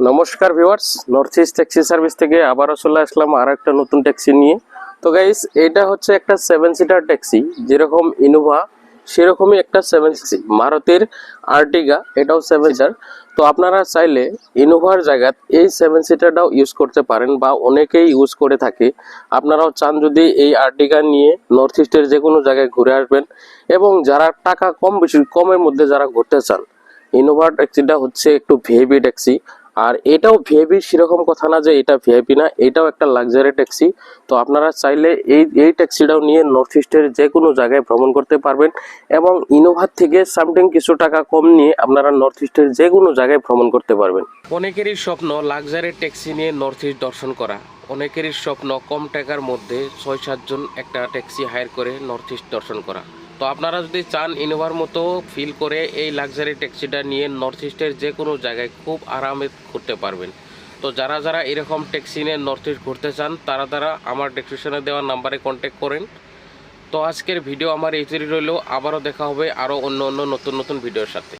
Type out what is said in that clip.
নমস্কার viewers, north east taxi service থেকে আবারও চলে আসলাম আর একটা নতুন ট্যাক্সি নিয়ে। তো গাইস, এটা হচ্ছে একটা 7 সিটার ট্যাক্সি, যেরকম ইনোভা সেরকমই একটা 7 সিটার মারুতির আর্টিগা, এটাও 7 সিটার। তো আপনারা চাইলে ইনোভার জায়গায় এই 7 সিটারটাও ইউজ করতে পারেন বা অনেকেই ইউজ করে থাকে। আপনারাও চান যদি এই আর্টিগা নিয়ে নর্থ ইস্টের যে কোনো জায়গায় ঘুরে আসবেন, এবং যারা টাকা কম বেশি কমের মধ্যে যারা ঘুরতে চান, ইনোভা ট্যাক্সিটা হচ্ছে একটু ভিআইপি ট্যাক্সি। আর এটাও ভিআইপি সেরকম কথা না যে এটা ভিআইপি না, এটাও একটা লাক্সারি ট্যাক্সি। তো আপনারা চাইলে এই ট্যাক্সিটাও নিয়ে নর্থ ইস্টের যে কোনো জায়গায় ভ্রমণ করতে পারবেন, এবং ইনোভার থেকে সামথিং কিছু টাকা কম নিয়ে আপনারা নর্থ ইস্টের যে কোনো জায়গায় ভ্রমণ করতে পারবেন। অনেকেরই স্বপ্ন লাক্সারি ট্যাক্সি নিয়ে নর্থ ইস্ট দর্শন করা, অনেকেরই স্বপ্ন কম টাকার মধ্যে 6-7 জন একটা ট্যাক্সি হায়ার করে নর্থ ইস্ট দর্শন করা। তো আপনারা যদি চান ইনোভার মতো ফিল করে এই লাক্সারি ট্যাক্সিটা নিয়ে নর্থ ইস্টের যে কোনো জায়গায় খুব আরামে ঘুরতে পারবেন। তো যারা যারা এরকম ট্যাক্সি নিয়ে নর্থ ইস্ট ঘুরতে চান তারা আমার ডেসক্রিপশনে দেওয়া নাম্বারে কন্ট্যাক্ট করেন। তো আজকের ভিডিও আমার এই তৈরি রইল, আবারও দেখা হবে আরও অন্য নতুন ভিডিওর সাথে।